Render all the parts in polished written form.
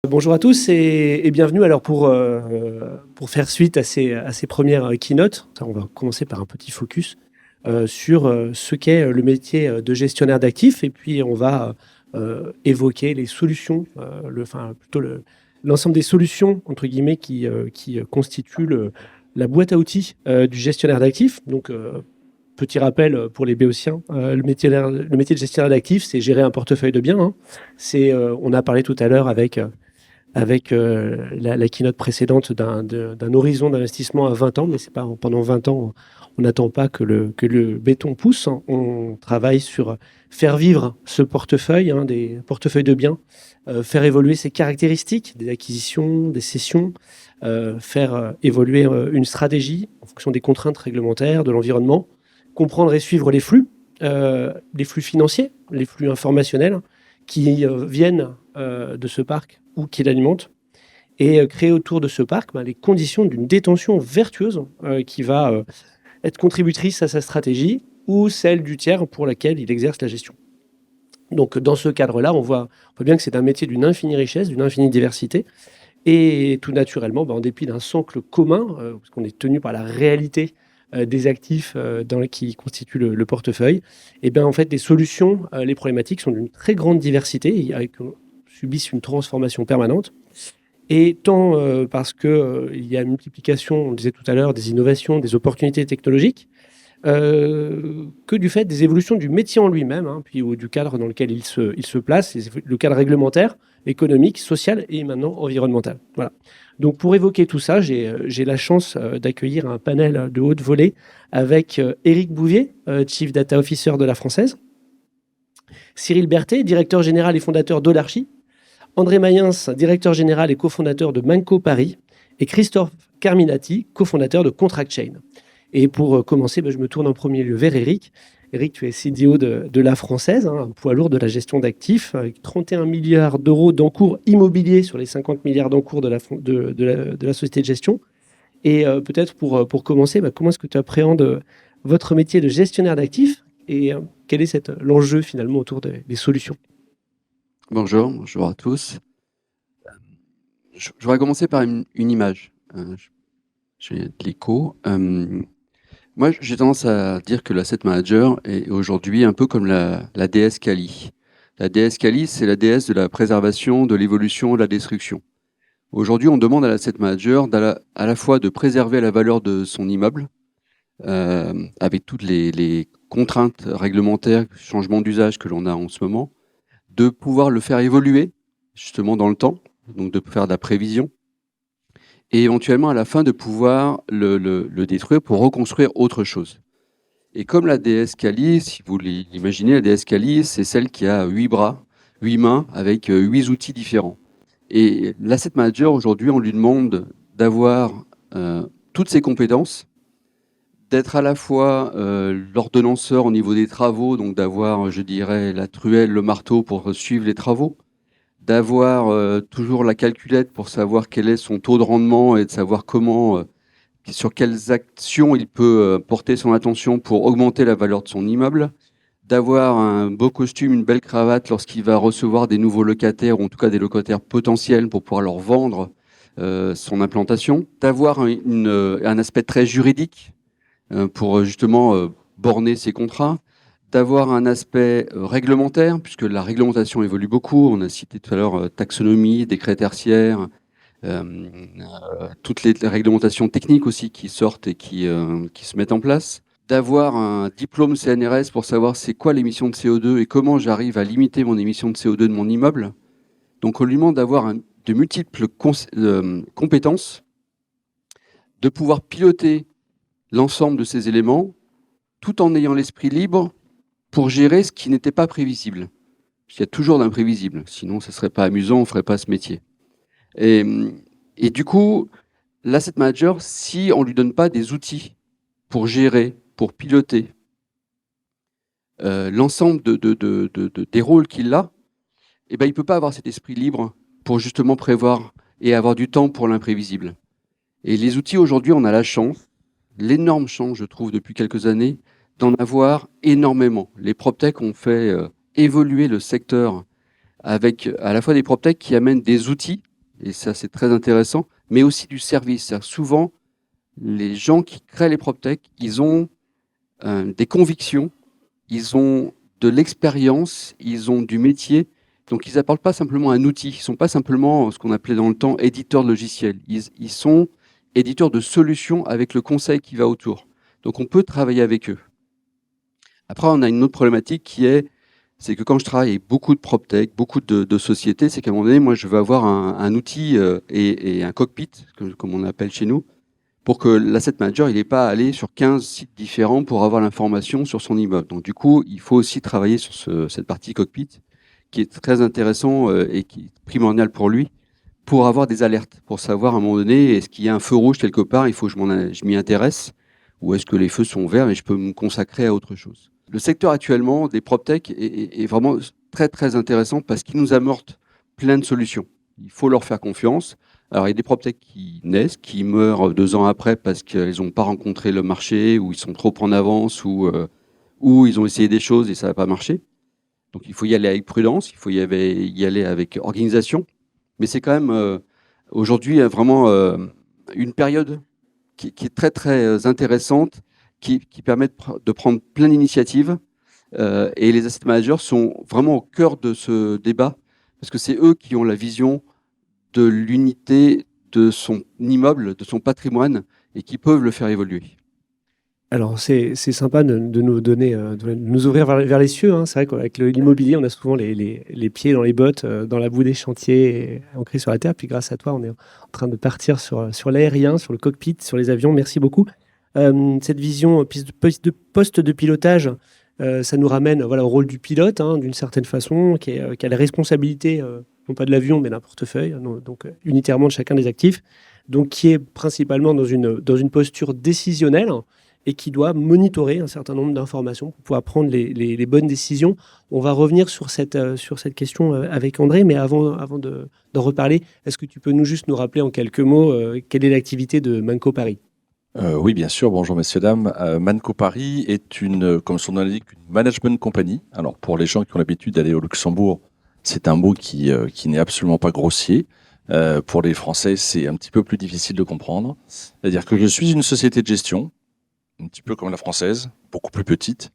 Bonjour à tous et bienvenue. Alors pour faire suite à ces premières keynotes, on va commencer par un petit focus sur ce qu'est le métier de gestionnaire d'actifs et puis on va évoquer les solutions, l'ensemble des solutions entre guillemets qui constituent la boîte à outils du gestionnaire d'actifs. Donc petit rappel pour les béotiens, le métier de gestionnaire d'actifs, c'est gérer un portefeuille de biens, hein. On a parlé tout à l'heure avec la keynote précédente d'un horizon d'investissement à 20 ans, mais c'est pas pendant 20 ans, on n'attend pas que le béton pousse, hein. On travaille sur faire vivre ce portefeuille, hein, des portefeuilles de biens, faire évoluer ses caractéristiques, des acquisitions, des cessions, faire évoluer une stratégie en fonction des contraintes réglementaires, de l'environnement, comprendre et suivre les flux financiers, les flux informationnels qui viennent de ce parc ou qui l'alimente, et créer autour de ce parc les conditions d'une détention vertueuse qui va être contributrice à sa stratégie ou celle du tiers pour laquelle il exerce la gestion. Donc dans ce cadre-là, on voit bien que c'est un métier d'une infinie richesse, d'une infinie diversité, et tout naturellement, en dépit d'un socle commun, parce qu'on est tenu par la réalité des actifs qui constituent le portefeuille, et bien en fait les solutions, les problématiques sont d'une très grande diversité et subissent une transformation permanente. Et tant parce qu'il y a une multiplication, on le disait tout à l'heure, des innovations, des opportunités technologiques, que du fait des évolutions du métier en lui-même, hein, puis ou du cadre dans lequel il se place, le cadre réglementaire, économique, social et maintenant environnemental. Voilà. Donc pour évoquer tout ça, j'ai la chance d'accueillir un panel de haute volée avec Éric Bouvier, Chief Data Officer de la Française, Cyril Berthet, directeur général et fondateur d'Olarchi, André Mayens, directeur général et cofondateur de Manco Paris, et Christophe Carminati, cofondateur de Contract Chain. Et pour commencer, je me tourne en premier lieu vers Éric. Éric, tu es CDO de la Française, hein, un poids lourd de la gestion d'actifs, avec 31 milliards d'euros d'encours immobiliers sur les 50 milliards d'encours de la société de gestion. Et peut-être pour commencer, comment est-ce que tu appréhendes votre métier de gestionnaire d'actifs et quel est l'enjeu finalement autour des solutions? Bonjour à tous. Je voudrais commencer par une image. J'ai de l'écho. Moi, j'ai tendance à dire que l'asset manager est aujourd'hui un peu comme la déesse Kali. La déesse Kali, c'est la déesse de la préservation, de l'évolution, de la destruction. Aujourd'hui, on demande à l'asset manager à la fois de préserver la valeur de son immeuble, avec toutes les contraintes réglementaires, changements d'usage que l'on a en ce moment, de pouvoir le faire évoluer justement dans le temps, donc de faire de la prévision, et éventuellement à la fin de pouvoir le détruire pour reconstruire autre chose. Et comme la déesse Kali, si vous l'imaginez, la déesse Kali, c'est celle qui a 8 bras, 8 mains, avec 8 outils différents. Et l'asset manager, aujourd'hui, on lui demande d'avoir toutes ses compétences, d'être à la fois l'ordonnanceur au niveau des travaux, donc d'avoir, je dirais, la truelle, le marteau pour suivre les travaux, d'avoir toujours la calculette pour savoir quel est son taux de rendement et de savoir comment, sur quelles actions il peut porter son attention pour augmenter la valeur de son immeuble, d'avoir un beau costume, une belle cravate lorsqu'il va recevoir des nouveaux locataires, ou en tout cas des locataires potentiels pour pouvoir leur vendre son implantation, d'avoir un aspect très juridique pour justement borner ses contrats, d'avoir un aspect réglementaire, puisque la réglementation évolue beaucoup. On a cité tout à l'heure taxonomie, décret tertiaire, toutes les réglementations techniques aussi qui sortent et qui se mettent en place. D'avoir un diplôme CNRS pour savoir c'est quoi l'émission de CO2 et comment j'arrive à limiter mon émission de CO2 de mon immeuble. Donc on lui demande d'avoir de multiples compétences, de pouvoir piloter l'ensemble de ces éléments tout en ayant l'esprit libre pour gérer ce qui n'était pas prévisible. Il y a toujours d'imprévisible, sinon ce ne serait pas amusant, on ne ferait pas ce métier. Et du coup, l'asset manager, si on ne lui donne pas des outils pour gérer, pour piloter l'ensemble des rôles qu'il a, il ne peut pas avoir cet esprit libre pour justement prévoir et avoir du temps pour l'imprévisible. Et les outils, aujourd'hui, on a la chance, l'énorme chance, je trouve, depuis quelques années, d'en avoir énormément. Les PropTech ont fait évoluer le secteur avec à la fois des PropTech qui amènent des outils et ça c'est très intéressant, mais aussi du service. C'est-à-dire, souvent, les gens qui créent les PropTech, ils ont des convictions, ils ont de l'expérience, ils ont du métier, donc ils n'apportent pas simplement un outil, ils ne sont pas simplement ce qu'on appelait dans le temps éditeurs de logiciels, ils sont éditeurs de solutions avec le conseil qui va autour. Donc on peut travailler avec eux. Après, on a une autre problématique c'est que quand je travaille avec beaucoup de PropTech, beaucoup de sociétés, c'est qu'à un moment donné, moi je veux avoir un outil et un cockpit, comme on appelle chez nous, pour que l'asset manager, il n'ait pas à aller sur 15 sites différents pour avoir l'information sur son immeuble. Donc du coup, il faut aussi travailler sur cette partie cockpit qui est très intéressant et qui est primordial pour lui, pour avoir des alertes, pour savoir à un moment donné, est-ce qu'il y a un feu rouge quelque part, il faut que je m'y intéresse, ou est-ce que les feux sont verts et je peux me consacrer à autre chose. Le secteur actuellement des PropTech est vraiment très très intéressant parce qu'il nous amorce plein de solutions. Il faut leur faire confiance. Alors, il y a des PropTech qui naissent, qui meurent 2 ans après parce qu'ils n'ont pas rencontré le marché, ou ils sont trop en avance, ou ils ont essayé des choses et ça n'a pas marché. Donc, il faut y aller avec prudence, il faut y aller avec organisation. Mais c'est quand même aujourd'hui vraiment une période qui est très très intéressante, qui permet de prendre plein d'initiatives. Et les asset managers sont vraiment au cœur de ce débat parce que c'est eux qui ont la vision de l'unité de son immeuble, de son patrimoine, et qui peuvent le faire évoluer. Alors, c'est sympa de nous donner, de nous ouvrir vers les cieux, hein. C'est vrai qu'avec l'immobilier, on a souvent les pieds dans les bottes, dans la boue des chantiers, et ancrés sur la terre. Puis grâce à toi, on est en train de partir sur l'aérien, sur le cockpit, sur les avions. Merci beaucoup. Cette vision poste de pilotage, ça nous ramène voilà, au rôle du pilote, hein, d'une certaine façon, qui a la responsabilité, non pas de l'avion, mais d'un portefeuille, hein, donc unitairement de chacun des actifs, donc qui est principalement dans une posture décisionnelle et qui doit monitorer un certain nombre d'informations pour pouvoir prendre les bonnes décisions. On va revenir sur cette question avec André, mais avant d'en reparler, est-ce que tu peux juste nous rappeler en quelques mots quelle est l'activité de Manco Paris ? Oui, bien sûr. Bonjour, messieurs, dames. Manco Paris est comme son nom l'indique, une management company. Alors, pour les gens qui ont l'habitude d'aller au Luxembourg, c'est un mot qui n'est absolument pas grossier. Pour les Français, c'est un petit peu plus difficile de comprendre. C'est-à-dire que je suis une société de gestion, un petit peu comme la française, beaucoup plus petite,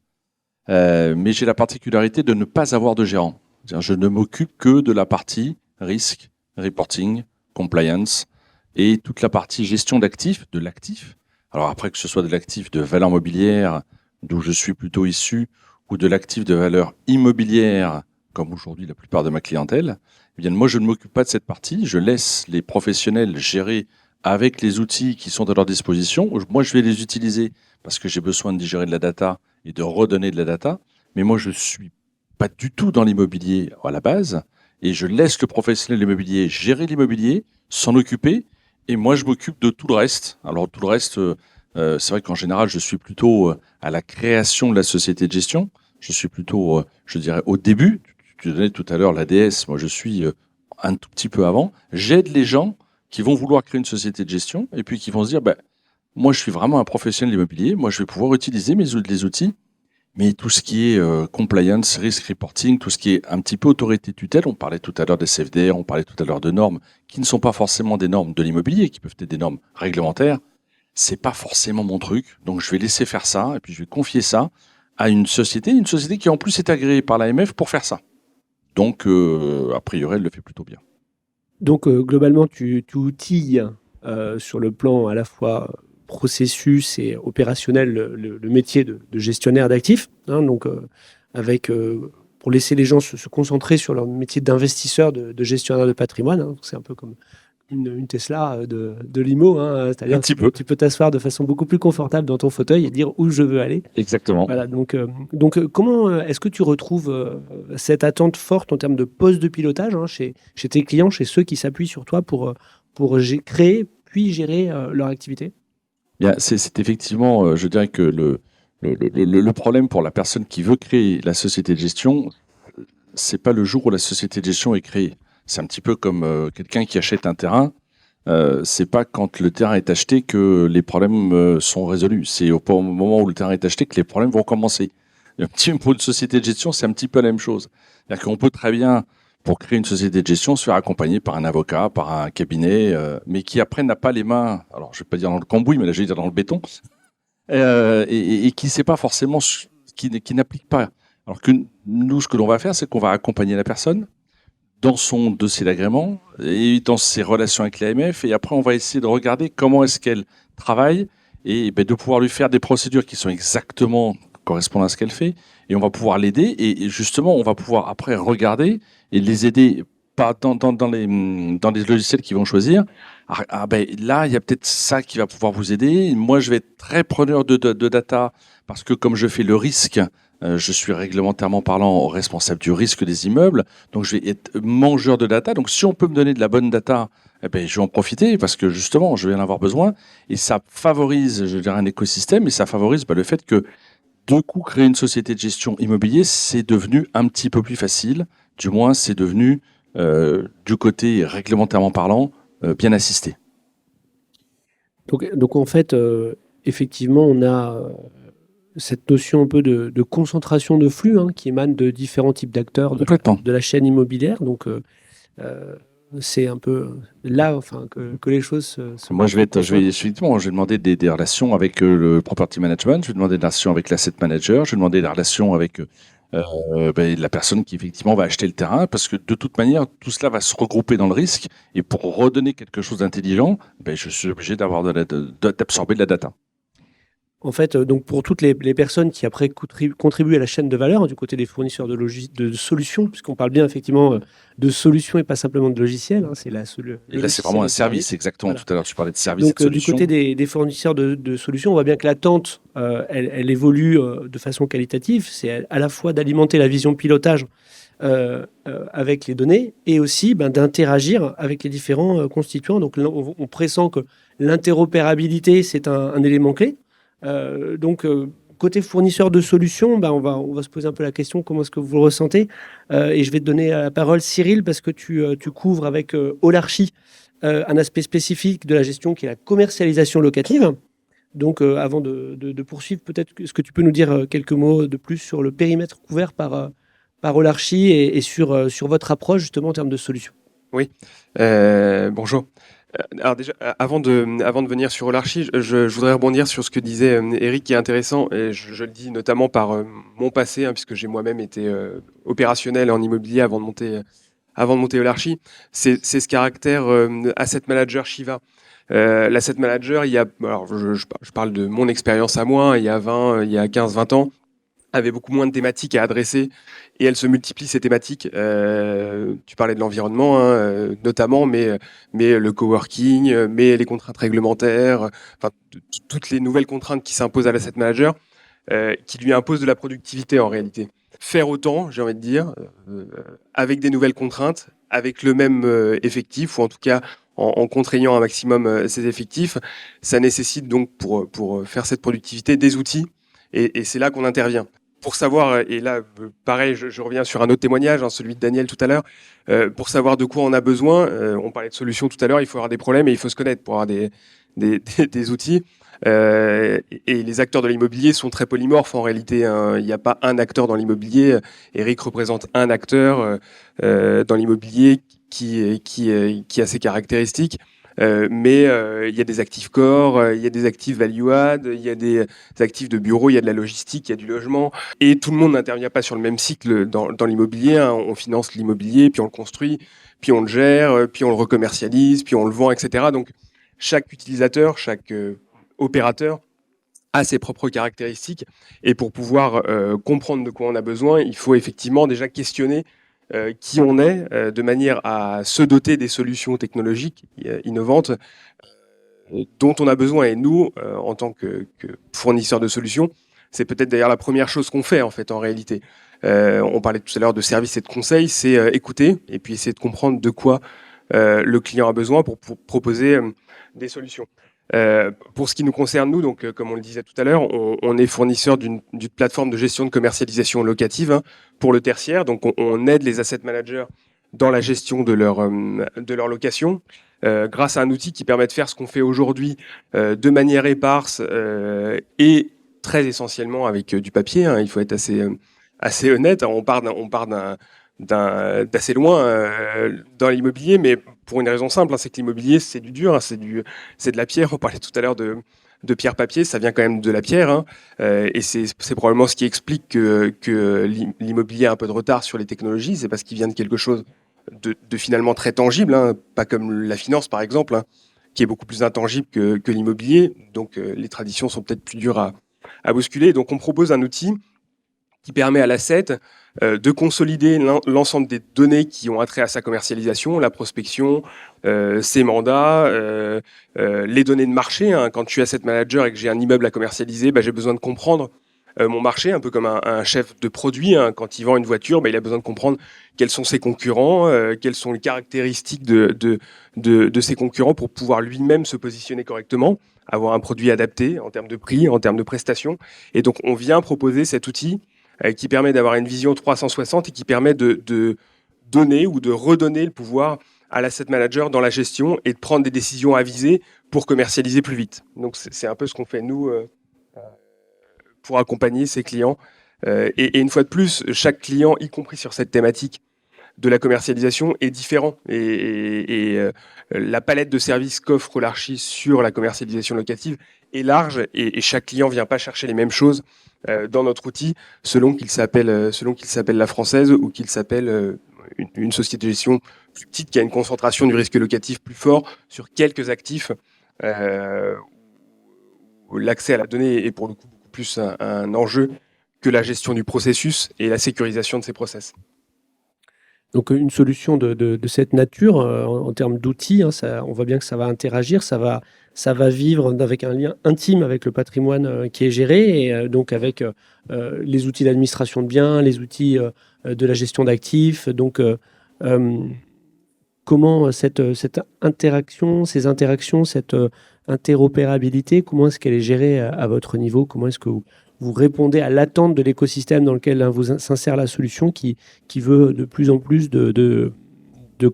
mais j'ai la particularité de ne pas avoir de gérant. C'est-à-dire, je ne m'occupe que de la partie risque, reporting, compliance et toute la partie gestion d'actifs, de l'actif. Alors après, que ce soit de l'actif de valeur mobilière, d'où je suis plutôt issu, ou de l'actif de valeur immobilière, comme aujourd'hui la plupart de ma clientèle, eh bien moi je ne m'occupe pas de cette partie, je laisse les professionnels gérer avec les outils qui sont à leur disposition. Moi je vais les utiliser parce que j'ai besoin de digérer de la data et de redonner de la data, mais moi je suis pas du tout dans l'immobilier à la base, et je laisse le professionnel de l'immobilier gérer l'immobilier, s'en occuper, et moi, je m'occupe de tout le reste. Alors, tout le reste, c'est vrai qu'en général, je suis plutôt à la création de la société de gestion. Je suis plutôt, je dirais, au début. Tu donnais tout à l'heure l'ADS. Moi, je suis un tout petit peu avant. J'aide les gens qui vont vouloir créer une société de gestion et puis qui vont se dire, moi, je suis vraiment un professionnel de l'immobilier. Moi, je vais pouvoir utiliser les outils. Mais tout ce qui est compliance, risk reporting, tout ce qui est un petit peu autorité tutelle, on parlait tout à l'heure des CFDR, on parlait tout à l'heure de normes qui ne sont pas forcément des normes de l'immobilier, qui peuvent être des normes réglementaires, c'est pas forcément mon truc. Donc je vais laisser faire ça et puis je vais confier ça à une société qui en plus est agréée par l'AMF pour faire ça. Donc a priori, elle le fait plutôt bien. Donc globalement, tu outilles sur le plan à la fois processus et opérationnel le métier de gestionnaire d'actifs, hein, donc avec pour laisser les gens se concentrer sur leur métier d'investisseur, de gestionnaire de patrimoine, hein. C'est un peu comme une Tesla de l'IMO, hein, c'est-à-dire Un petit peu. Tu peux t'asseoir de façon beaucoup plus confortable dans ton fauteuil et dire où je veux aller. Exactement. Voilà, donc comment est-ce que tu retrouves cette attente forte en termes de poste de pilotage, hein, chez tes clients, chez ceux qui s'appuient sur toi pour créer puis gérer leur activité ? Bien, c'est effectivement, je dirais que le problème pour la personne qui veut créer la société de gestion, c'est pas le jour où la société de gestion est créée. C'est un petit peu comme quelqu'un qui achète un terrain. C'est pas quand le terrain est acheté que les problèmes sont résolus. C'est au moment où le terrain est acheté que les problèmes vont commencer. Pour une société de gestion, c'est un petit peu la même chose. C'est-à-dire qu'on peut très bien pour créer une société de gestion, se faire accompagner par un avocat, par un cabinet, mais qui après n'a pas les mains, alors je vais pas dire dans le cambouis, mais là je vais dire dans le béton, et qui sait pas forcément, qui n'applique pas. Alors que nous, ce que l'on va faire, c'est qu'on va accompagner la personne dans son dossier d'agrément et dans ses relations avec l'AMF, et après on va essayer de regarder comment est-ce qu'elle travaille et de pouvoir lui faire des procédures qui sont exactement correspondant à ce qu'elle fait, et on va pouvoir l'aider, et justement on va pouvoir après regarder et les aider pas dans les logiciels qu'ils vont choisir. Là il y a peut-être ça qui va pouvoir vous aider. Moi je vais être très preneur de data, parce que comme je fais le risque, je suis réglementairement parlant responsable du risque des immeubles, donc je vais être mangeur de data. Donc si on peut me donner de la bonne data, je vais en profiter, parce que justement je vais en avoir besoin, et ça favorise, je dirais, un écosystème, et ça favorise le fait que du coup, créer une société de gestion immobilier, c'est devenu un petit peu plus facile. Du moins, c'est devenu, du côté réglementairement parlant, bien assisté. Donc en fait, effectivement, on a cette notion un peu de concentration de flux qui émane de différents types d'acteurs Complètement. de la chaîne immobilière. Donc c'est un peu là que les choses se Moi, effectivement, je vais demander des relations avec le property management, je vais demander des relations avec l'asset manager, je vais demander des relations avec la personne qui effectivement va acheter le terrain, parce que de toute manière, tout cela va se regrouper dans le risque, et pour redonner quelque chose d'intelligent, je suis obligé d'absorber de la data. En fait, donc pour toutes les personnes qui après contribuent à la chaîne de valeur, du côté des fournisseurs de solutions, puisqu'on parle bien effectivement de solutions et pas simplement de logiciels. C'est et là, c'est vraiment un service, exactement. Voilà. Tout à l'heure, tu parlais de service Donc et de solutions. du côté des fournisseurs de solutions, on voit bien que l'attente, elle évolue de façon qualitative. C'est à la fois d'alimenter la vision de pilotage avec les données, et aussi d'interagir avec les différents constituants. Donc on pressent que l'interopérabilité, c'est un élément clé. Côté fournisseur de solutions, on va se poser un peu la question, comment est-ce que vous le ressentez, et je vais te donner la parole, Cyril, parce que tu couvres avec Holarchi un aspect spécifique de la gestion qui est la commercialisation locative. Donc avant de poursuivre, peut-être est-ce que tu peux nous dire quelques mots de plus sur le périmètre couvert par Holarchi, et sur votre approche justement en termes de solutions. Oui, bonjour. Alors déjà, avant de venir sur Holarchi, je voudrais rebondir sur ce que disait Eric, qui est intéressant, et je le dis notamment par mon passé, puisque j'ai moi-même été opérationnel en immobilier avant de monter Holarchi. C'est ce caractère asset manager Shiva. L'asset manager, alors je parle de mon expérience à moi, il y a 15-20 ans, avait beaucoup moins de thématiques à adresser, et elles se multiplient, ces thématiques. Tu parlais de l'environnement, notamment, mais le coworking, mais les contraintes réglementaires, toutes les nouvelles contraintes qui s'imposent à l'asset manager, qui lui imposent de la productivité en réalité. Faire autant, j'ai envie de dire, avec des nouvelles contraintes, avec le même effectif, ou en tout cas en contraignant un maximum ses effectifs, ça nécessite donc pour faire cette productivité des outils, et c'est là qu'on intervient. Pour savoir, et là, pareil, je reviens sur un autre témoignage, celui de Daniel tout à l'heure, pour savoir de quoi on a besoin, on parlait de solutions tout à l'heure, il faut avoir des problèmes et il faut se connaître pour avoir des outils. Et les acteurs de l'immobilier sont très polymorphes en réalité. Il n'y a pas un acteur dans l'immobilier. Eric représente un acteur dans l'immobilier qui a ses caractéristiques. Mais il y a des actifs core, il y a des actifs value-add, il y a des actifs de bureau, il y a de la logistique, il y a du logement. Et tout le monde n'intervient pas sur le même cycle dans l'immobilier. On finance l'immobilier, puis on le construit, puis on le gère, puis on le recommercialise, puis on le vend, etc. Donc chaque utilisateur, chaque opérateur a ses propres caractéristiques. Et pour pouvoir comprendre de quoi on a besoin, il faut effectivement déjà questionner qui on est, de manière à se doter des solutions technologiques innovantes dont on a besoin. Et nous, en tant que fournisseurs de solutions, c'est peut-être d'ailleurs la première chose qu'on fait en réalité. On parlait tout à l'heure de services et de conseils, c'est écouter et puis essayer de comprendre de quoi le client a besoin pour proposer des solutions. Pour ce qui nous concerne, nous, donc, comme on le disait tout à l'heure, on est fournisseur d'une plateforme de gestion de commercialisation locative pour le tertiaire. Donc, on aide les asset managers dans la gestion de leur location grâce à un outil qui permet de faire ce qu'on fait aujourd'hui de manière éparse et très essentiellement avec du papier. Il faut être assez honnête. On part d'assez loin dans l'immobilier, mais pour une raison simple, c'est que l'immobilier, c'est du dur, c'est de la pierre. On parlait tout à l'heure de pierre-papier, ça vient quand même de la pierre, et c'est probablement ce qui explique que l'immobilier a un peu de retard sur les technologies, c'est parce qu'il vient de quelque chose de finalement très tangible, pas comme la finance par exemple, qui est beaucoup plus intangible que l'immobilier, donc les traditions sont peut-être plus dures à bousculer. Donc on propose un outil qui permet à l'asset de consolider l'ensemble des données qui ont attrait à sa commercialisation, la prospection, ses mandats, les données de marché. Quand je suis asset manager et que j'ai un immeuble à commercialiser, j'ai besoin de comprendre mon marché, un peu comme un chef de produit. Quand il vend une voiture, il a besoin de comprendre quels sont ses concurrents, quelles sont les caractéristiques de ses concurrents pour pouvoir lui-même se positionner correctement, avoir un produit adapté en termes de prix, en termes de prestations. Et donc, on vient proposer cet outil qui permet d'avoir une vision 360 et qui permet de donner ou de redonner le pouvoir à l'asset manager dans la gestion et de prendre des décisions avisées pour commercialiser plus vite. Donc, c'est un peu ce qu'on fait, nous, pour accompagner ses clients. Et une fois de plus, chaque client, y compris sur cette thématique de la commercialisation, est différent. Et la palette de services qu'offre l'Archi sur la commercialisation locative est large et chaque client ne vient pas chercher les mêmes choses dans notre outil selon qu'il s'appelle la française ou qu'il s'appelle une société de gestion plus petite qui a une concentration du risque locatif plus fort sur quelques actifs où l'accès à la donnée est pour le coup beaucoup plus un enjeu que la gestion du processus et la sécurisation de ces process. Donc une solution de cette nature, en termes d'outils, on voit bien que ça va interagir, ça va vivre avec un lien intime avec le patrimoine qui est géré, et donc avec les outils d'administration de biens, les outils de la gestion d'actifs. Donc comment cette interaction, ces interactions, cette interopérabilité, comment est-ce qu'elle est gérée à votre niveau? Comment est-ce que vous répondez à l'attente de l'écosystème dans lequel vous s'insère la solution qui veut de plus en plus de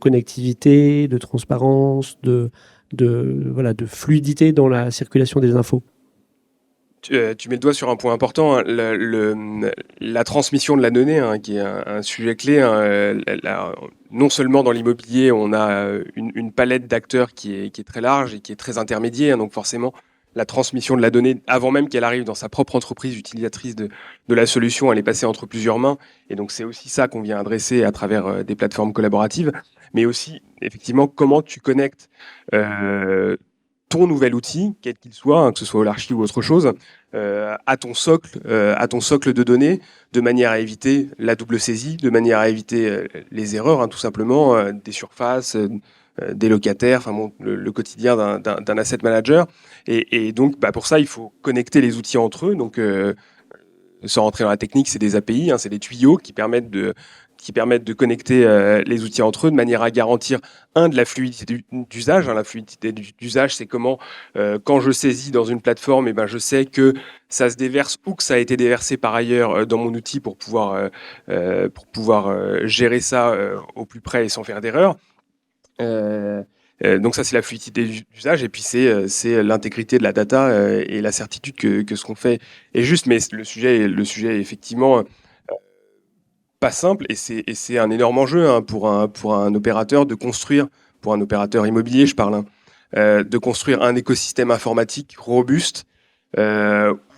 connectivité, de transparence, de fluidité dans la circulation des infos? Tu mets le doigt sur un point important, la transmission de la donnée, qui est un sujet clé. Non seulement dans l'immobilier, on a une palette d'acteurs qui est très large et qui est très intermédiaire, donc forcément, la transmission de la donnée, avant même qu'elle arrive dans sa propre entreprise utilisatrice de la solution, elle est passée entre plusieurs mains. Et donc, c'est aussi ça qu'on vient adresser à travers des plateformes collaboratives. Mais aussi, effectivement, comment tu connectes ton nouvel outil, quel qu'il soit, que ce soit Olarchi ou autre chose, à ton socle de données, de manière à éviter la double saisie, de manière à éviter les erreurs, tout simplement, des surfaces, des locataires, le quotidien d'un asset manager. Et donc, pour ça, il faut connecter les outils entre eux. Donc, sans rentrer dans la technique, c'est des API, c'est des tuyaux qui permettent de connecter les outils entre eux de manière à garantir, de la fluidité d'usage. La fluidité d'usage, c'est comment, quand je saisis dans une plateforme, je sais que ça se déverse ou que ça a été déversé par ailleurs dans mon outil pour pouvoir gérer ça au plus près et sans faire d'erreur. Donc ça, c'est la fluidité d'usage, et puis c'est l'intégrité de la data et la certitude que ce qu'on fait est juste. Mais le sujet est effectivement pas simple, et c'est un énorme enjeu pour un opérateur de construire, pour un opérateur immobilier, je parle, de construire un écosystème informatique robuste.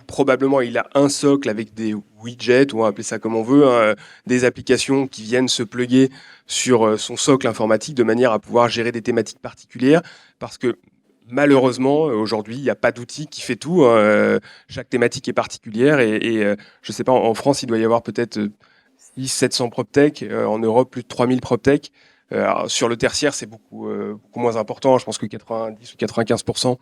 Probablement, il a un socle avec des widgets, on va appeler ça comme on veut, des applications qui viennent se plugger sur son socle informatique de manière à pouvoir gérer des thématiques particulières, parce que malheureusement, aujourd'hui, il n'y a pas d'outil qui fait tout. Chaque thématique est particulière, et je ne sais pas, en France, il doit y avoir peut-être 700 PropTech, en Europe, plus de 3000 PropTech. Sur le tertiaire, c'est beaucoup moins important. Je pense que 90 ou 95%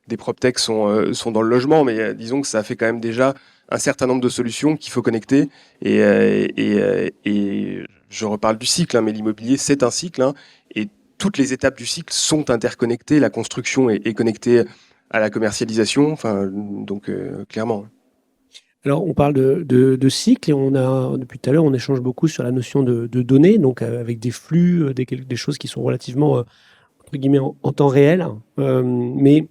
des PropTech sont dans le logement, mais disons que ça fait quand même déjà un certain nombre de solutions qu'il faut connecter. Et je reparle du cycle, mais l'immobilier, c'est un cycle, et toutes les étapes du cycle sont interconnectées. La construction est connectée à la commercialisation, donc clairement. Alors, on parle de cycle, et depuis tout à l'heure, on échange beaucoup sur la notion de données, donc avec des flux, des choses qui sont relativement, entre guillemets, en temps réel. Mais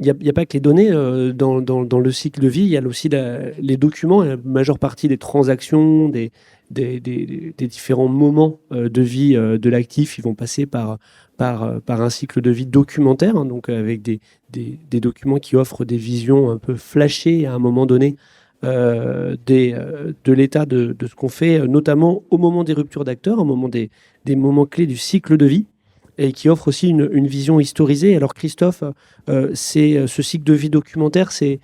il n'y a pas que les données dans le cycle de vie, il y a aussi les documents, et la majeure partie des transactions, des différents moments de vie de l'actif, ils vont passer par un cycle de vie documentaire, hein, donc avec des documents qui offrent des visions un peu flashées à un moment donné de l'état de ce qu'on fait, notamment au moment des ruptures d'acteurs, au moment des moments clés du cycle de vie, et qui offre aussi une vision historisée. Alors Christophe, c'est ce cycle de vie documentaire, c'est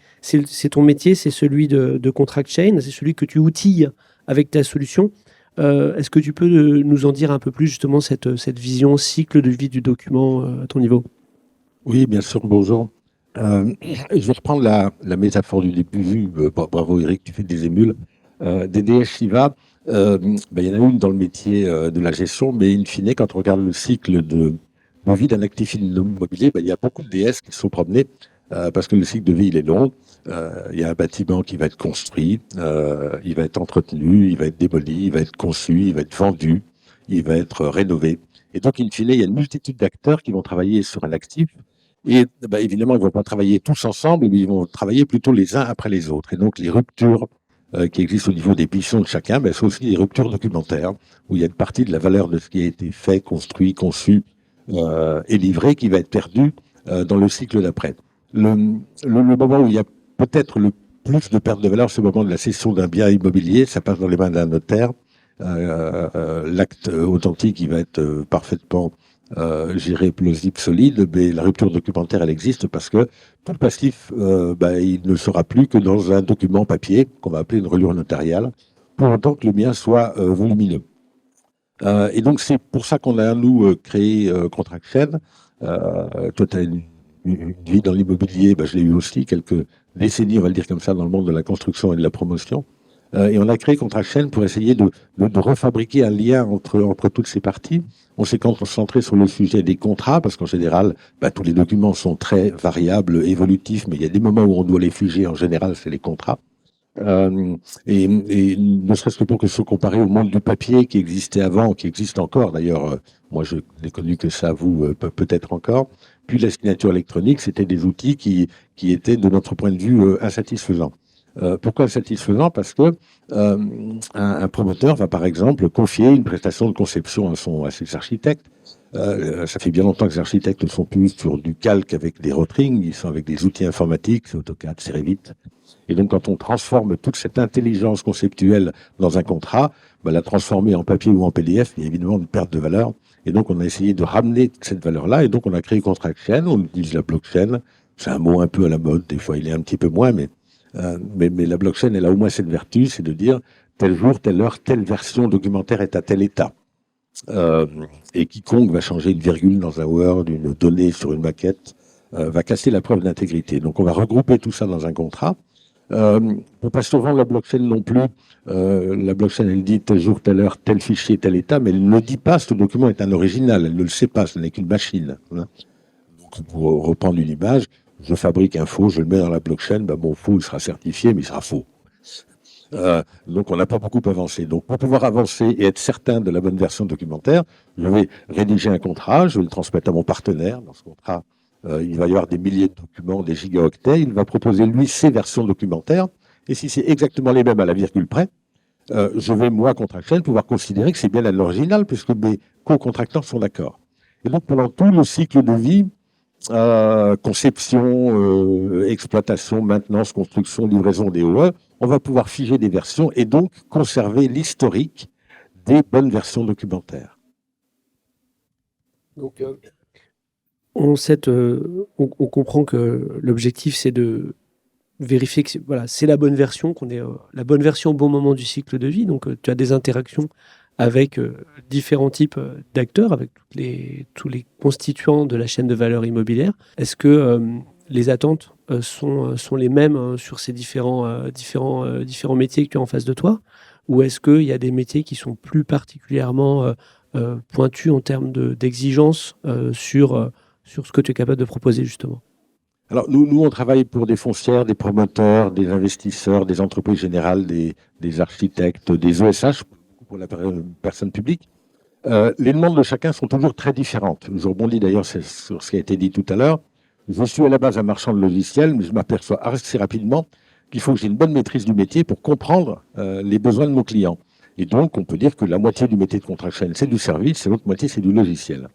ton métier, c'est celui de Contract Chain, c'est celui que tu outilles avec ta solution. Est-ce que tu peux nous en dire un peu plus justement cette vision cycle de vie du document à ton niveau? Oui, bien sûr, bonjour. Je vais reprendre la métaphore du début. Bravo Eric, tu fais des émules. DDS Shiva, il y en a une dans le métier de la gestion, mais in fine, quand on regarde le cycle de vie d'un actif immobilier, il y a beaucoup de DS qui sont promenés parce que le cycle de vie il est long. Il y a un bâtiment qui va être construit, il va être entretenu, il va être démoli, il va être conçu, il va être vendu, il va être rénové. Et donc, in fine, il y a une multitude d'acteurs qui vont travailler sur un actif. Et évidemment, ils ne vont pas travailler tous ensemble, mais ils vont travailler plutôt les uns après les autres. Et donc, les ruptures qui existent au niveau des missions de chacun, sont aussi des ruptures documentaires, où il y a une partie de la valeur de ce qui a été fait, construit, conçu et livré qui va être perdue dans le cycle d'après. Le moment où il y a peut-être le plus de perte de valeur, c'est le moment de la cession d'un bien immobilier, ça passe dans les mains d'un notaire. L'acte authentique, il va être parfaitement géré, plausible, solide, mais la rupture documentaire, elle existe parce que tout le passif, il ne sera plus que dans un document papier, qu'on va appeler une reliure notariale, pour autant que le bien soit volumineux. Et donc, c'est pour ça qu'on a, nous, créé Contract Chain. Toi, tu as une vie dans l'immobilier, je l'ai eu aussi, quelques décennies, on va le dire comme ça, dans le monde de la construction et de la promotion. Et on a créé Contract Chain pour essayer de refabriquer un lien entre toutes ces parties. On s'est concentré sur le sujet des contrats, parce qu'en général, tous les documents sont très variables, évolutifs, mais il y a des moments où on doit les figer. En général, c'est les contrats. Et ne serait-ce que pour que ce soit comparé au monde du papier qui existait avant, qui existe encore. D'ailleurs, moi, je n'ai connu que ça, vous, peut-être encore. Puis la signature électronique, c'était des outils qui étaient, de notre point de vue, insatisfaisants. Pourquoi insatisfaisant? Parce que un promoteur va par exemple confier une prestation de conception à ses architectes. Ça fait bien longtemps que les architectes ne sont plus sur du calque avec des rotrings, ils sont avec des outils informatiques, c'est AutoCAD, c'est Revit. Et donc quand on transforme toute cette intelligence conceptuelle dans un contrat, la transformer en papier ou en PDF, il y a évidemment une perte de valeur. Et donc on a essayé de ramener cette valeur-là, et donc on a créé Contract Chain, on utilise la blockchain. C'est un mot un peu à la mode, des fois il est un petit peu moins, mais la blockchain, elle a au moins cette vertu, c'est de dire tel jour, telle heure, telle version documentaire est à tel état. Et quiconque va changer une virgule dans un Word, une donnée sur une maquette, va casser la preuve d'intégrité. Donc on va regrouper tout ça dans un contrat. On pas souvent la blockchain non plus. La blockchain, elle dit tel jour, telle heure, tel fichier, tel état, mais elle ne dit pas ce document est un original. Elle ne le sait pas, ce n'est qu'une machine. Donc pour reprendre une image, je fabrique un faux, je le mets dans la blockchain, mon faux il sera certifié, mais il sera faux. Donc on n'a pas beaucoup avancé. Donc pour pouvoir avancer et être certain de la bonne version documentaire, je vais rédiger un contrat, je vais le transmettre à mon partenaire. Dans ce contrat, il va y avoir des milliers de documents, des gigaoctets. Il va proposer lui ses versions documentaires. Et si c'est exactement les mêmes à la virgule près, je vais, moi, Contract Chain, pouvoir considérer que c'est bien l'original, puisque mes co-contractants sont d'accord. Et donc pendant tout le cycle de vie, conception, exploitation, maintenance, construction, livraison des OE, on va pouvoir figer des versions et donc conserver l'historique des bonnes versions documentaires. Donc, on comprend que l'objectif, c'est de vérifier que c'est la bonne version, qu'on est la bonne version au bon moment du cycle de vie. Donc, tu as des interactions avec différents types d'acteurs, avec tous les constituants de la chaîne de valeur immobilière. Est-ce que les attentes sont les mêmes sur ces différents métiers que tu as en face de toi? Ou est-ce qu'il y a des métiers qui sont plus particulièrement pointus en termes d'exigence sur ce que tu es capable de proposer, justement? Alors, nous, on travaille pour des foncières, des promoteurs, des investisseurs, des entreprises générales, des architectes, des ESH, pour la personne publique. Les demandes de chacun sont toujours très différentes. Je rebondis d'ailleurs sur ce qui a été dit tout à l'heure. Je suis à la base un marchand de logiciels, mais je m'aperçois assez rapidement qu'il faut que j'ai une bonne maîtrise du métier pour comprendre les besoins de nos clients. Et donc, on peut dire que la moitié du métier de contraction, c'est du service, et l'autre moitié, c'est du logiciel.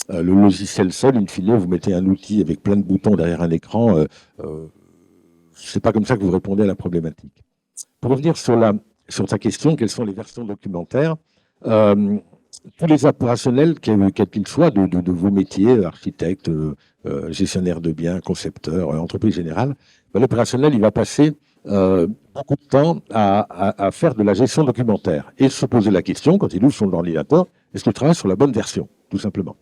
Le logiciel seul, in fine, vous mettez un outil avec plein de boutons derrière un écran. C'est pas comme ça que vous répondez à la problématique. Pour revenir sur ta question, quelles sont les versions documentaires, tous les opérationnels, quels qu'ils soient, de vos métiers, architecte, gestionnaire de biens, concepteur, entreprise générale, l'opérationnel, il va passer beaucoup de temps à faire de la gestion documentaire et se poser la question, quand il ouvre son ordinateur, est-ce qu'il travaille sur la bonne version, tout simplement.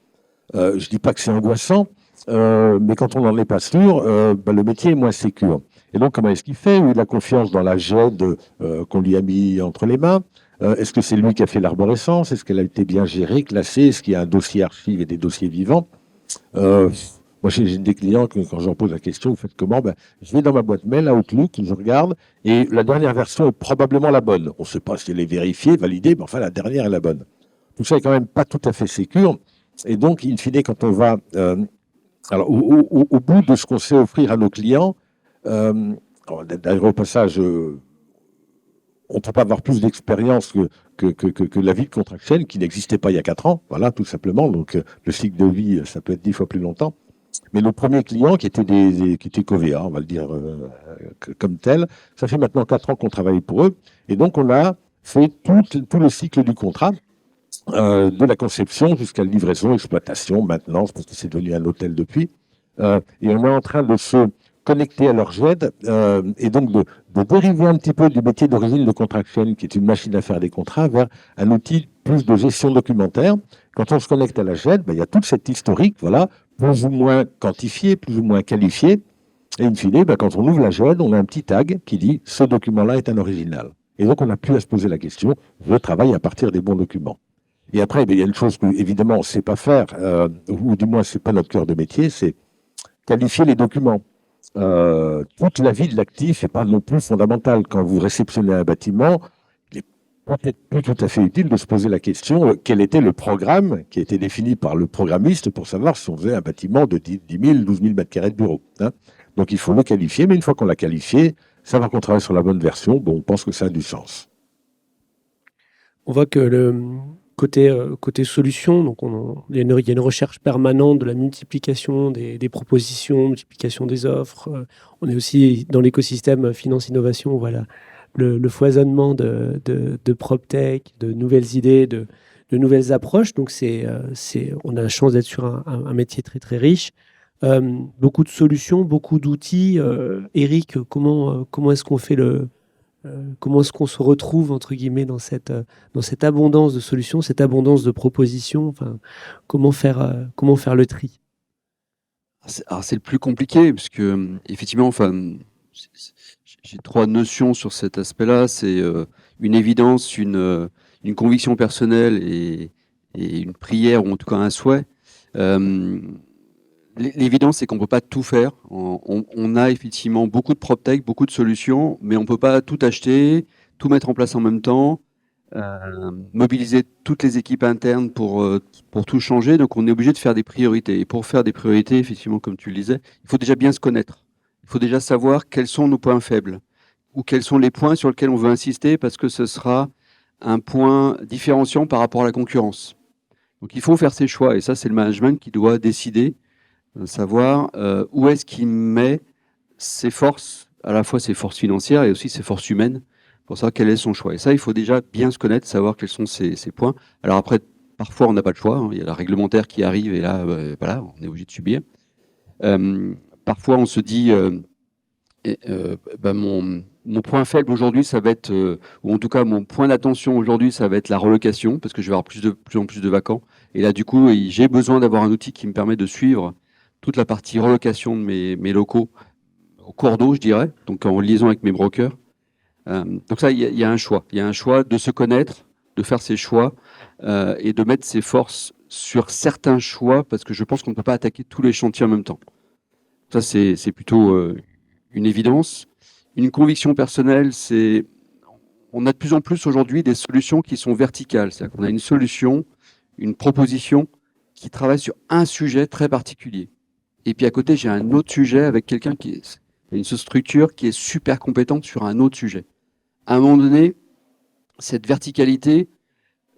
Je ne dis pas que c'est angoissant, mais quand on n'en est pas sûr, le métier est moins sécure. Et donc, comment est-ce qu'il fait? Il a confiance dans la GED qu'on lui a mis entre les mains. Est-ce que c'est lui qui a fait l'arborescence? Est-ce qu'elle a été bien gérée, classée? Est-ce qu'il y a un dossier archive et des dossiers vivants? Moi, j'ai des clients que quand j'en pose la question, vous faites comment? Je vais dans ma boîte mail, à Outlook, je regarde, et la dernière version est probablement la bonne. On ne sait pas si elle est vérifiée, validée, mais enfin, la dernière est la bonne. Tout ça est quand même pas tout à fait sécure. Et donc, in fine, quand on va au bout de ce qu'on sait offrir à nos clients, d'ailleurs, au passage, on ne peut pas avoir plus d'expérience que la vie de contractuel qui n'existait pas il y a 4 ans. Voilà, tout simplement. Donc, le cycle de vie, ça peut être 10 fois plus longtemps. Mais nos premiers clients, qui étaient Covea, on va le dire comme tel, ça fait maintenant 4 ans qu'on travaille pour eux. Et donc, on a fait tout le cycle du contrat, de la conception jusqu'à la livraison, exploitation, maintenance, parce que c'est devenu un hôtel depuis. Et on est en train de se connecter à leur GED et donc de dériver un petit peu du métier d'origine de contractuel, qui est une machine à faire des contrats, vers un outil plus de gestion documentaire. Quand on se connecte à la GED, il y a toute cette historique, voilà, plus ou moins quantifiée, plus ou moins qualifiée. Et in fine, quand on ouvre la GED, on a un petit tag qui dit « ce document-là est un original ». Et donc, on n'a plus à se poser la question « je travaille à partir des bons documents ». Et après, il y a une chose qu'évidemment, on ne sait pas faire, ou du moins, ce n'est pas notre cœur de métier, c'est qualifier les documents. Toute la vie de l'actif n'est pas non plus fondamentale. Quand vous réceptionnez un bâtiment, il est peut-être plus tout à fait utile de se poser la question quel était le programme qui a été défini par le programmiste pour savoir si on faisait un bâtiment de 10 000, 12 000 mètres carrés de bureau. Hein. Donc il faut le qualifier, mais une fois qu'on l'a qualifié, savoir qu'on travaille sur la bonne version, on pense que ça a du sens. On voit que le côté solution, donc il y a une recherche permanente de la multiplication des propositions, multiplication des offres. On est aussi dans l'écosystème finance-innovation, voilà, le foisonnement de PropTech, de nouvelles idées, de nouvelles approches. Donc on a la chance d'être sur un métier très très riche. Beaucoup de solutions, beaucoup d'outils. Eric, comment est-ce qu'on fait comment est-ce qu'on se retrouve, entre guillemets, dans cette abondance de solutions, cette abondance de propositions? Enfin, comment faire le tri? Alors, c'est le plus compliqué, parce que, effectivement, enfin, j'ai 3 notions sur cet aspect-là. C'est une évidence, une conviction personnelle et une prière, ou en tout cas un souhait. L'évidence, c'est qu'on ne peut pas tout faire. On a effectivement beaucoup de PropTech, beaucoup de solutions, mais on ne peut pas tout acheter, tout mettre en place en même temps, mobiliser toutes les équipes internes pour tout changer. Donc, on est obligé de faire des priorités. Et pour faire des priorités, effectivement, comme tu le disais, il faut déjà bien se connaître. Il faut déjà savoir quels sont nos points faibles ou quels sont les points sur lesquels on veut insister parce que ce sera un point différenciant par rapport à la concurrence. Donc, il faut faire ses choix. Et ça, c'est le management qui doit décider savoir où est-ce qu'il met ses forces, à la fois ses forces financières et aussi ses forces humaines, pour savoir quel est son choix. Et ça, il faut déjà bien se connaître, savoir quels sont ses points. Alors après, parfois, on n'a pas le choix. Hein. Il y a la réglementaire qui arrive et là, voilà, on est obligé de subir. Parfois, on se dit, mon point faible aujourd'hui, ça va être, ou en tout cas, mon point d'attention aujourd'hui, ça va être la relocation, parce que je vais avoir plus en plus de vacants. Et là, du coup, j'ai besoin d'avoir un outil qui me permet de suivre toute la partie relocation de mes locaux au cours d'eau, je dirais, donc en liaison avec mes brokers. Donc ça, il y a un choix. Il y a un choix de se connaître, de faire ses choix et de mettre ses forces sur certains choix, parce que je pense qu'on ne peut pas attaquer tous les chantiers en même temps. Ça, c'est plutôt une évidence. Une conviction personnelle, c'est... On a de plus en plus aujourd'hui des solutions qui sont verticales. C'est-à-dire qu'on a une solution, une proposition qui travaille sur un sujet très particulier. Et puis à côté, j'ai un autre sujet avec quelqu'un une structure qui est super compétente sur un autre sujet. À un moment donné, cette verticalité,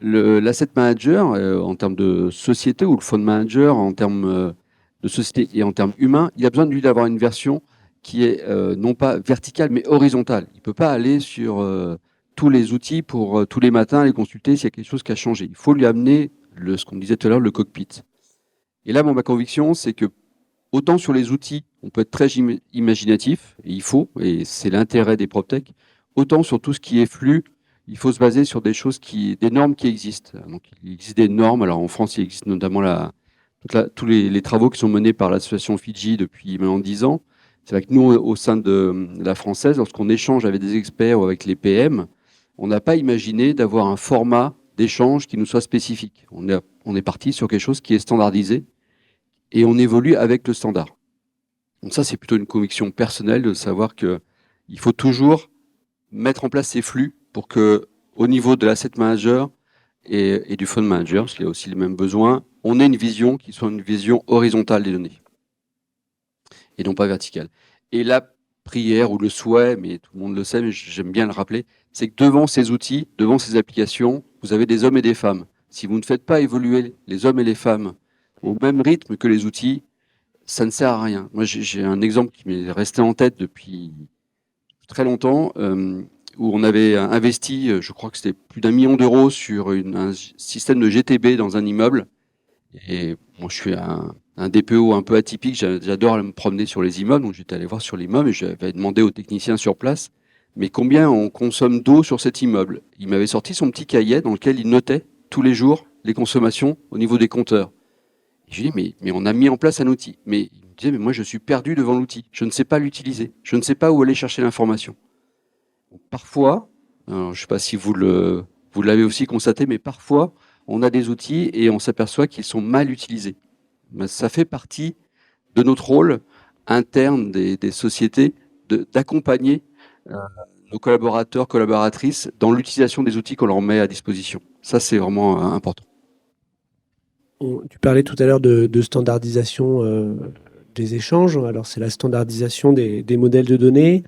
l'asset manager, en termes de société, ou le fund manager, en termes de société et en termes humains, il a besoin de lui d'avoir une version qui est non pas verticale, mais horizontale. Il ne peut pas aller sur tous les outils pour tous les matins les consulter s'il y a quelque chose qui a changé. Il faut lui amener ce qu'on disait tout à l'heure, le cockpit. Et là, ma conviction, c'est que autant sur les outils, on peut être très imaginatif, et il faut, et c'est l'intérêt des PropTech, autant sur tout ce qui est flux, il faut se baser sur des normes qui existent. Donc, il existe des normes. Alors, en France, il existe notamment tous les travaux qui sont menés par l'association Fidji depuis maintenant 10 ans. C'est vrai que nous, au sein de la française, lorsqu'on échange avec des experts ou avec les PM, on n'a pas imaginé d'avoir un format d'échange qui nous soit spécifique. On est parti sur quelque chose qui est standardisé et on évolue avec le standard. Donc ça, c'est plutôt une conviction personnelle de savoir qu'il faut toujours mettre en place ces flux pour que, au niveau de l'asset manager et du fund manager, parce qu'il y a aussi les mêmes besoins, on ait une vision qui soit une vision horizontale des données et non pas verticale. Et la prière ou le souhait, mais tout le monde le sait, mais j'aime bien le rappeler, c'est que devant ces outils, devant ces applications, vous avez des hommes et des femmes. Si vous ne faites pas évoluer les hommes et les femmes au même rythme que les outils, ça ne sert à rien. Moi, j'ai un exemple qui m'est resté en tête depuis très longtemps, où on avait investi, je crois que c'était plus d'1 million d'euros sur un système de GTB dans un immeuble. Et moi, je suis un DPO un peu atypique, j'adore me promener sur les immeubles, donc j'étais allé voir sur l'immeuble et j'avais demandé aux techniciens sur place, mais combien on consomme d'eau sur cet immeuble. Il m'avait sorti son petit cahier dans lequel il notait tous les jours les consommations au niveau des compteurs. Et je lui dis, mais on a mis en place un outil. Mais il me disait, mais moi je suis perdu devant l'outil, je ne sais pas l'utiliser, je ne sais pas où aller chercher l'information. Parfois, alors, je ne sais pas si vous l'avez aussi constaté, mais parfois, on a des outils et on s'aperçoit qu'ils sont mal utilisés. Mais ça fait partie de notre rôle interne des sociétés d'accompagner nos collaborateurs, collaboratrices dans l'utilisation des outils qu'on leur met à disposition. Ça, c'est vraiment important. Tu parlais tout à l'heure de standardisation des échanges. Alors, c'est la standardisation des modèles de données,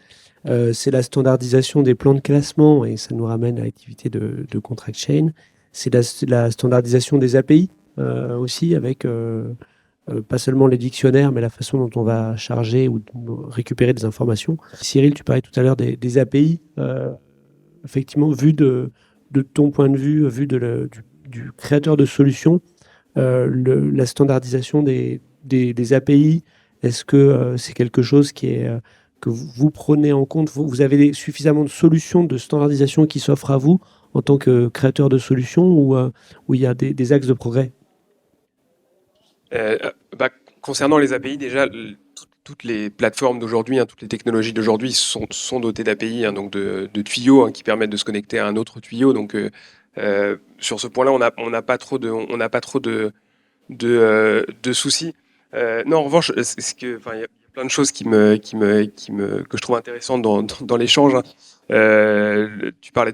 c'est la standardisation des plans de classement, et ça nous ramène à l'activité de Contract Chain. C'est la standardisation des API aussi, avec pas seulement les dictionnaires, mais la façon dont on va charger ou récupérer des informations. Cyril, tu parlais tout à l'heure des API. Effectivement, vu de ton point de vue, vu du créateur de solutions, la standardisation des API, est-ce que c'est quelque chose que vous prenez en compte? Vous avez suffisamment de solutions de standardisation qui s'offrent à vous en tant que créateur de solutions, ou il y a des axes de progrès? Concernant les API, déjà, toutes les plateformes d'aujourd'hui, toutes les technologies d'aujourd'hui sont dotées d'API, donc de tuyaux qui permettent de se connecter à un autre tuyau. Donc, sur ce point-là, on n'a pas trop de soucis. Non, en revanche, il y a plein de choses que je trouve intéressantes dans l'échange. Tu parlais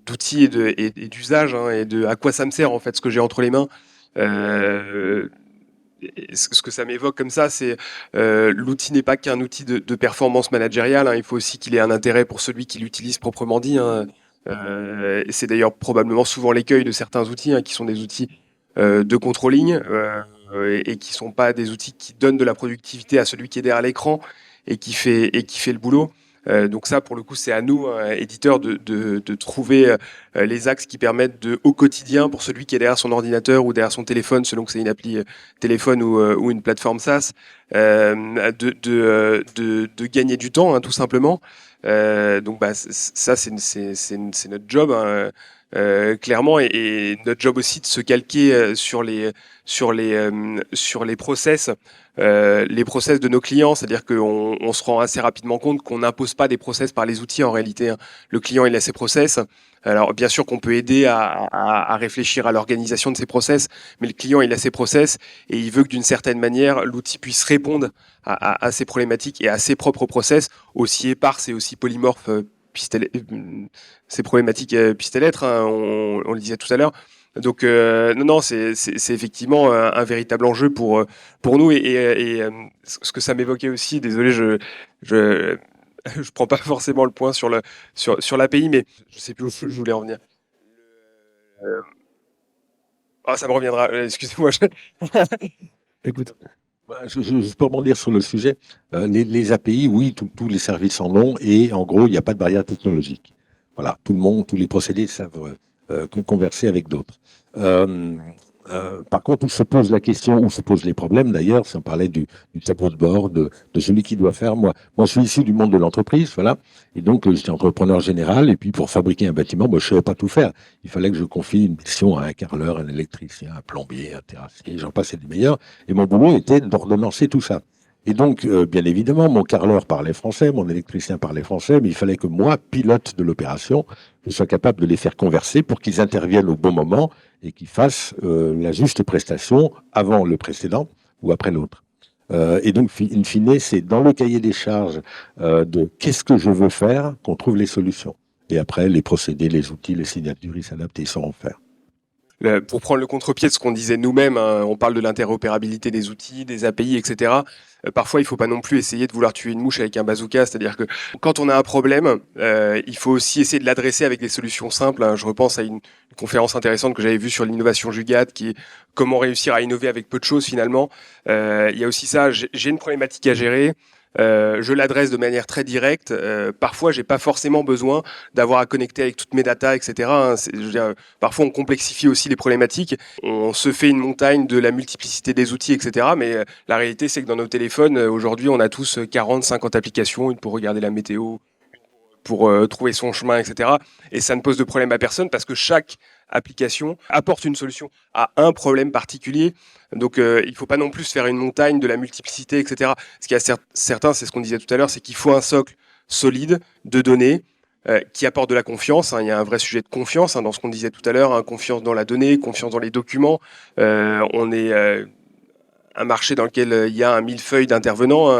d'outils et d'usage, et de à quoi ça me sert en fait ce que j'ai entre les mains. Ce que ça m'évoque comme ça, c'est l'outil n'est pas qu'un outil de performance managériale. Il faut aussi qu'il ait un intérêt pour celui qui l'utilise proprement dit. Et c'est d'ailleurs probablement souvent l'écueil de certains outils, qui sont des outils de controlling et qui sont pas des outils qui donnent de la productivité à celui qui est derrière l'écran et qui fait le boulot. Donc ça, pour le coup, c'est à nous, éditeurs, de trouver les axes qui permettent au quotidien, pour celui qui est derrière son ordinateur ou derrière son téléphone, selon que c'est une appli téléphone ou une plateforme SaaS, de gagner du temps, tout simplement. Donc ça, c'est notre job, clairement, et notre job aussi de se calquer sur les process. Les process de nos clients, c'est-à-dire qu'on se rend assez rapidement compte qu'on n'impose pas des process par les outils en réalité. Le client, il a ses process. Alors bien sûr qu'on peut aider à réfléchir à l'organisation de ces process, mais le client, il a ses process et il veut que d'une certaine manière, l'outil puisse répondre à ces problématiques et à ses propres process, aussi éparses et aussi polymorphes ces problématiques puissent-elles être, on le disait tout à l'heure. Donc non, c'est effectivement un véritable enjeu pour nous et ce que ça m'évoquait aussi. Désolé, je je prends pas forcément le point sur l'API, mais je sais plus où je voulais en venir. Ça me reviendra. Excusez-moi. Écoute, Je peux rebondir sur le sujet. Les API, oui, tous les services en ont et en gros, il n'y a pas de barrière technologique. Voilà, tout le monde, tous les procédés savent converser avec d'autres. Par contre, où se pose la question, où se posent les problèmes d'ailleurs, si on parlait du tableau de bord, de celui qui doit faire. Moi, je suis issu du monde de l'entreprise, voilà, et donc j'étais entrepreneur général, et puis pour fabriquer un bâtiment, je ne savais pas tout faire. Il fallait que je confie une mission à un carreleur, un électricien, un plombier, un terrassier, j'en passais des meilleurs, et mon boulot était d'ordonnancer tout ça. Et donc, bien évidemment, mon carreleur parlait français, mon électricien parlait français, mais il fallait que moi, pilote de l'opération, je sois capable de les faire converser pour qu'ils interviennent au bon moment et qu'ils fassent la juste prestation avant le précédent ou après l'autre. Et donc, in fine, c'est dans le cahier des charges de qu'est-ce que je veux faire qu'on trouve les solutions. Et après, les procédés, les outils, les signatures, ils s'adaptent et ils sauront faire. Pour prendre le contre-pied de ce qu'on disait nous-mêmes, hein, on parle de l'interopérabilité des outils, des API, etc. Parfois, il ne faut pas non plus essayer de vouloir tuer une mouche avec un bazooka. C'est-à-dire que quand on a un problème, il faut aussi essayer de l'adresser avec des solutions simples, hein. Je repense à une conférence intéressante que j'avais vue sur l'innovation Jugat, qui est comment réussir à innover avec peu de choses finalement. Il y a aussi ça, j'ai une problématique à gérer. Je l'adresse de manière très directe. Parfois, j'ai pas forcément besoin d'avoir à connecter avec toutes mes datas, etc. Hein. Je veux dire, parfois, on complexifie aussi les problématiques. On se fait une montagne de la multiplicité des outils, etc. Mais la réalité, c'est que dans nos téléphones, aujourd'hui, on a tous 40, 50 applications, une pour regarder la météo, pour trouver son chemin, etc. Et ça ne pose de problème à personne parce que chaque application apporte une solution à un problème particulier. Donc il ne faut pas non plus faire une montagne de la multiplicité, etc. Ce qui est certain, c'est ce qu'on disait tout à l'heure, c'est qu'il faut un socle solide de données qui apporte de la confiance. Hein. Il y a un vrai sujet de confiance dans ce qu'on disait tout à l'heure, hein, confiance dans la donnée, confiance dans les documents. On est un marché dans lequel il y a un millefeuille d'intervenants,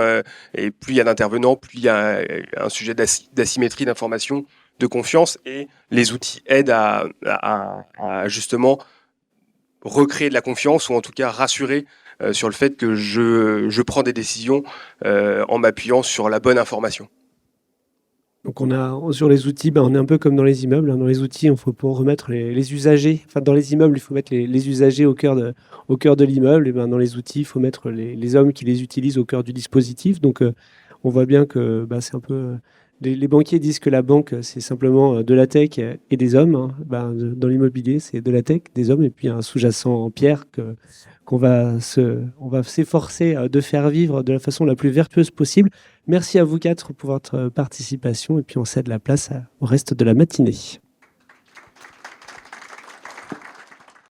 et plus il y a d'intervenants, plus il y a un sujet d'asymétrie d'information, de confiance, et les outils aident à justement recréer de la confiance, ou en tout cas rassurer sur le fait que je prends des décisions en m'appuyant sur la bonne information. donc sur les outils, on est un peu comme dans les immeubles, hein. Dans les outils, il faut pour remettre les usagers. Enfin, dans les immeubles, il faut mettre les usagers au cœur de l'immeuble. Et dans les outils, il faut mettre les hommes qui les utilisent au cœur du dispositif. Donc, on voit bien que c'est un peu. Les banquiers disent que la banque, c'est simplement de la tech et des hommes, hein. Dans l'immobilier, c'est de la tech, des hommes, et puis un sous-jacent en pierre on va s'efforcer de faire vivre de la façon la plus vertueuse possible. Merci à vous quatre pour votre participation, et puis on cède la place au reste de la matinée.